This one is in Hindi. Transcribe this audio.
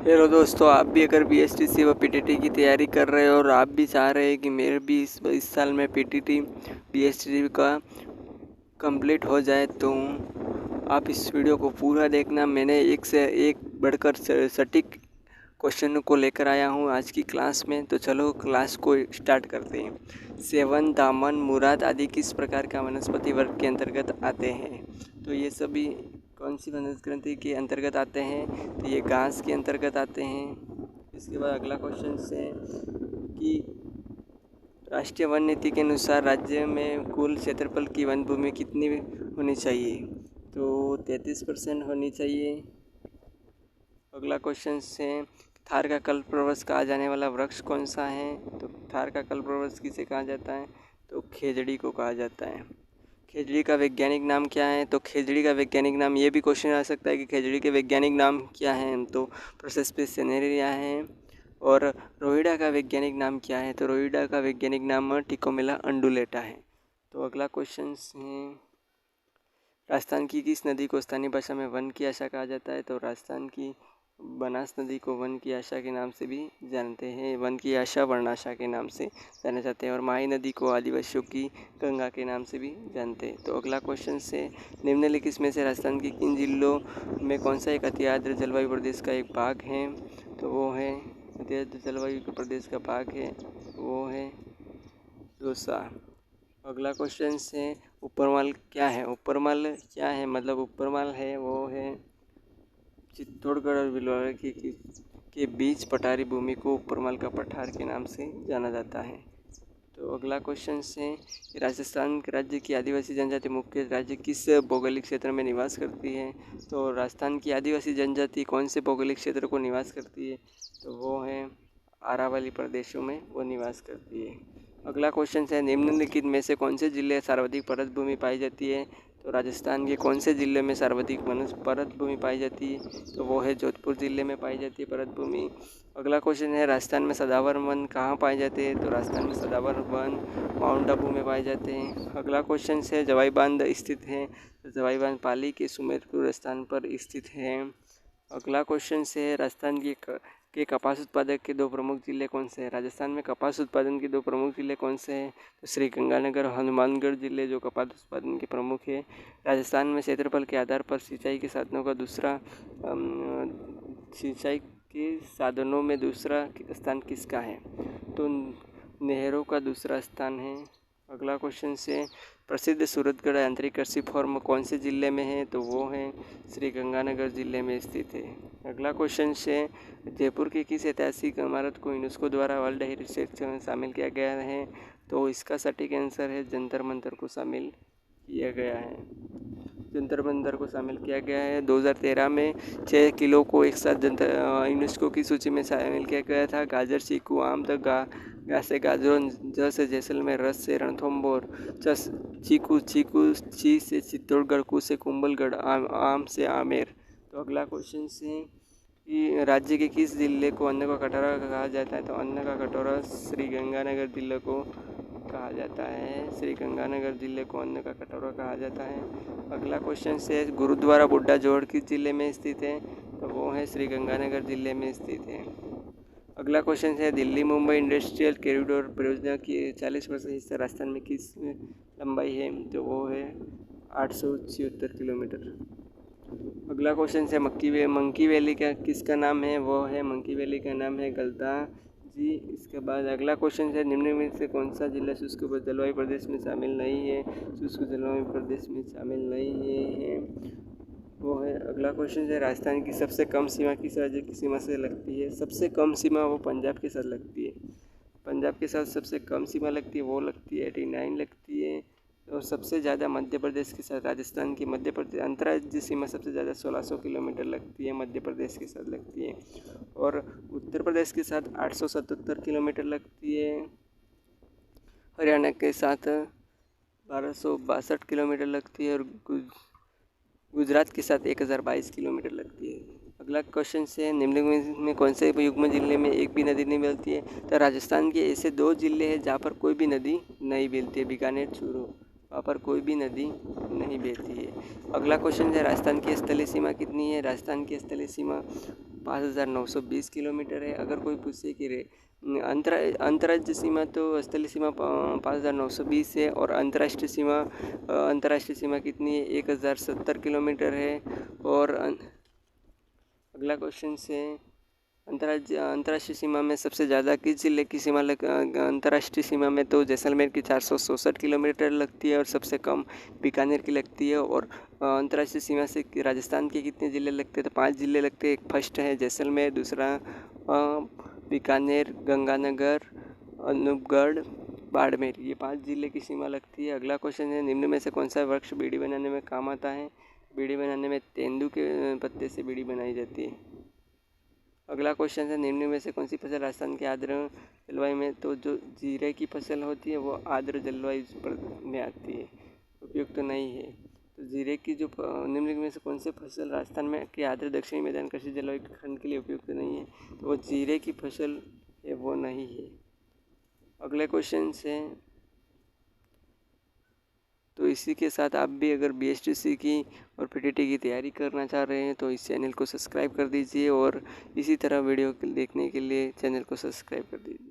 हेलो दोस्तों, आप भी अगर बीएसटीसी व पीटीटी की तैयारी कर रहे हो और आप भी चाह रहे हैं कि मेरे भी इस साल में पीटीटी बीएसटीसी का कंप्लीट हो जाए, तो आप इस वीडियो को पूरा देखना। मैंने एक से एक बढ़कर सटीक क्वेश्चन को लेकर आया हूँ आज की क्लास में। तो चलो क्लास को स्टार्ट करते हैं। सेवन, दामन, मुराद आदि किस प्रकार का वनस्पति वर्ग के अंतर्गत आते हैं? तो ये सभी कौन सी वनस्पति के अंतर्गत आते हैं? तो ये घास के अंतर्गत आते हैं। इसके बाद अगला क्वेश्चन है कि राष्ट्रीय वन नीति के अनुसार राज्य में कुल क्षेत्रफल की वन भूमि कितनी होनी चाहिए? तो 33% होनी चाहिए। अगला क्वेश्चन है थार का कल्पवृक्ष कहा जाने वाला वृक्ष कौन सा है? तो थार का कल्पवृक्ष किसे कहा जाता है? तो खेजड़ी को कहा जाता है। खेजड़ी का वैज्ञानिक नाम क्या है? तो खेजड़ी का वैज्ञानिक नाम, ये भी क्वेश्चन आ सकता है कि खेजड़ी के वैज्ञानिक नाम क्या है? तो प्रोसेस्पिस सेनेरिया है। और रोहिड़ा का वैज्ञानिक नाम क्या है? तो रोहिड़ा का वैज्ञानिक नाम टिकोमेला अंडुलेटा है। तो अगला क्वेश्चन है राजस्थान की किस नदी को स्थानीय भाषा में वन की आशा कहा जाता है? तो राजस्थान की बनास नदी को वन की आशा के नाम से भी जानते हैं। वन की आशा वर्णाशा के नाम से जाना जाते हैं। और माही नदी को आदिवासियों की गंगा के नाम से भी जानते हैं। तो अगला क्वेश्चन से निम्नलिखित में से राजस्थान के किन जिलों में कौन सा एक अति आर्द्र जलवायु प्रदेश का एक भाग है? तो वो है अति आर्द्र जलवायु प्रदेश का भाग है वो है दौसा। अगला क्वेश्चन है ऊपरमाल क्या है? ऊपरमाल क्या है? मतलब ऊपरमाल है वो है चित्तौड़गढ़ और भीलवाड़ा के बीच पठारी भूमि को ऊपरमाल का पठार के नाम से जाना जाता है। तो अगला क्वेश्चन है राजस्थान राज्य की आदिवासी जनजाति मुख्य राज्य किस भौगोलिक क्षेत्र में निवास करती है? तो राजस्थान की आदिवासी जनजाति कौन से भौगोलिक क्षेत्र को निवास करती है? तो वो है अरावली प्रदेशों में वो निवास करती है। अगला क्वेश्चन है निम्नलिखित में से कौन से जिले सर्वाधिक परत भूमि पाई जाती है? तो राजस्थान के कौन से जिले में सर्वाधिक परत भूमि पाई जाती है? तो वो है जोधपुर जिले में पाई जाती है परत भूमि। अगला क्वेश्चन है राजस्थान में सदाबहार वन कहाँ पाए जाते हैं? तो राजस्थान में सदाबहार वन माउंट आबू में पाए जाते हैं। अगला क्वेश्चन है जवाई बांध स्थित है? तो जवाई बांध पाली के सुमेरपुर स्थान पर स्थित है। अगला क्वेश्चन है राजस्थान के कपास उत्पादक के दो प्रमुख जिले कौन से हैं? राजस्थान में कपास उत्पादन के दो प्रमुख जिले कौन से हैं? तो श्री गंगानगर और हनुमानगढ़ जिले जो कपास उत्पादन के प्रमुख है। राजस्थान में क्षेत्रफल के आधार पर सिंचाई के साधनों का सिंचाई के साधनों में दूसरा स्थान किसका है? तो नहरों का दूसरा स्थान है। अगला क्वेश्चन से प्रसिद्ध सूरतगढ़ आंतरिक कृषि फॉर्म कौन से जिले में है? तो वो है श्री गंगानगर जिले में स्थित है। अगला क्वेश्चन से जयपुर की किस ऐतिहासिक इमारत को यूनेस्को द्वारा वर्ल्ड हेरिटेज में शामिल किया गया है? तो इसका सटीक आंसर है जंतर मंतर को शामिल किया गया है। जंतर मंतर को शामिल किया गया है। 2013 में 6 किलो को एक साथ यूनेस्को की सूची में शामिल किया गया था। गाजर, चीकू, आम तक गा से गाजरों, ज से जैसलमेर, रस से रणथंभौर, चीकू ची से चित्तौड़गढ़, कू से कुंभलगढ़, आम से आमेर। तो अगला क्वेश्चन से कि राज्य के किस जिले को अन्न का कटोरा कहा जाता है? तो अन्न का कटोरा श्री गंगानगर जिले को कहा जाता है। श्री गंगानगर जिले को अन्न का कटोरा कहा जाता है। अगला क्वेश्चन से गुरुद्वारा बुड्ढा जोड़ किस जिले में स्थित है? तो वो है श्री गंगानगर जिले में स्थित है। अगला क्वेश्चन है दिल्ली मुंबई इंडस्ट्रियल कॉरिडोर परियोजना की 40% हिस्सा राजस्थान में किस लंबाई है? तो वो है 876 किलोमीटर। अगला क्वेश्चन है मंकी वैली का किसका नाम है? वो है मंकी वैली का नाम है गलता जी। इसके बाद अगला क्वेश्चन है निम्न में से कौन सा जिला शुष्क जलवायु प्रदेश में शामिल नहीं है? शुष्क जलवायु प्रदेश में शामिल नहीं है वो है। अगला क्वेश्चन है राजस्थान की सबसे कम सीमा किस राज्य की सीमा से लगती है? सबसे कम सीमा वो पंजाब के साथ लगती है। पंजाब के साथ सबसे कम सीमा लगती है वो लगती है 89 लगती है। और सबसे ज़्यादा मध्य प्रदेश के साथ राजस्थान की मध्य प्रदेश अंतर्राज्यीय सीमा सबसे ज़्यादा 1600 किलोमीटर लगती है, मध्य प्रदेश के साथ लगती है। और उत्तर प्रदेश के साथ 877 किलोमीटर लगती है। हरियाणा के साथ 1262 किलोमीटर लगती है। और गुजरात के साथ 1022 किलोमीटर लगती है। अगला क्वेश्चन से निम्नलिखित में कौन से युग्म जिले में एक भी नदी नहीं मिलती है? तो राजस्थान के ऐसे 2 जिले हैं जहाँ पर कोई भी नदी नहीं बहती है, बीकानेर, चूरू, वहाँ पर कोई भी नदी नहीं बहती है। अगला क्वेश्चन है राजस्थान की स्थलीय सीमा कितनी है? राजस्थान की स्थलीय सीमा 5,920 किलोमीटर है। अगर कोई पूछे कि अंतर्राज्यीय सीमा तो स्थलीय सीमा 5,920 है और अंतर्राष्ट्रीय सीमा कितनी है? 1,070 किलोमीटर है। और अगला क्वेश्चन है अंतर्राष्ट्रीय सीमा में सबसे ज़्यादा किस जिले की सीमा अंतर्राष्ट्रीय सीमा में तो जैसलमेर की 467 किलोमीटर लगती है और सबसे कम बीकानेर की लगती है। और अंतर्राष्ट्रीय सीमा से राजस्थान के कितने ज़िले लगते हैं? तो 5 ज़िले लगते हैं। एक फर्स्ट है जैसलमेर, दूसरा बीकानेर, गंगानगर, अनूपगढ़, बाड़मेर, ये 5 ज़िले की सीमा लगती है। अगला क्वेश्चन है निम्न में से कौन सा वृक्ष बीड़ी बनाने में काम आता है? बीड़ी बनाने में तेंदू के पत्ते से बीड़ी बनाई जाती है। अगला क्वेश्चन है निम्न में से कौन सी फसल राजस्थान के आर्द्र जलवायु में तो जो जीरे की फसल होती है वो आर्द्र जलवायु में आती है, उपयुक्त तो नहीं है। तो जीरे की जो निम्न में से कौन सी फसल राजस्थान में के आर्द्र दक्षिणी मैदान कृषि जलवायु खंड के लिए उपयुक्त नहीं है? तो वो जीरे की फसल है, वो नहीं है। अगले क्वेश्चन से तो इसी के साथ आप भी अगर BSTC की और PTT की तैयारी करना चाह रहे हैं तो इस चैनल को सब्सक्राइब कर दीजिए और इसी तरह वीडियो देखने के लिए चैनल को सब्सक्राइब कर दीजिए।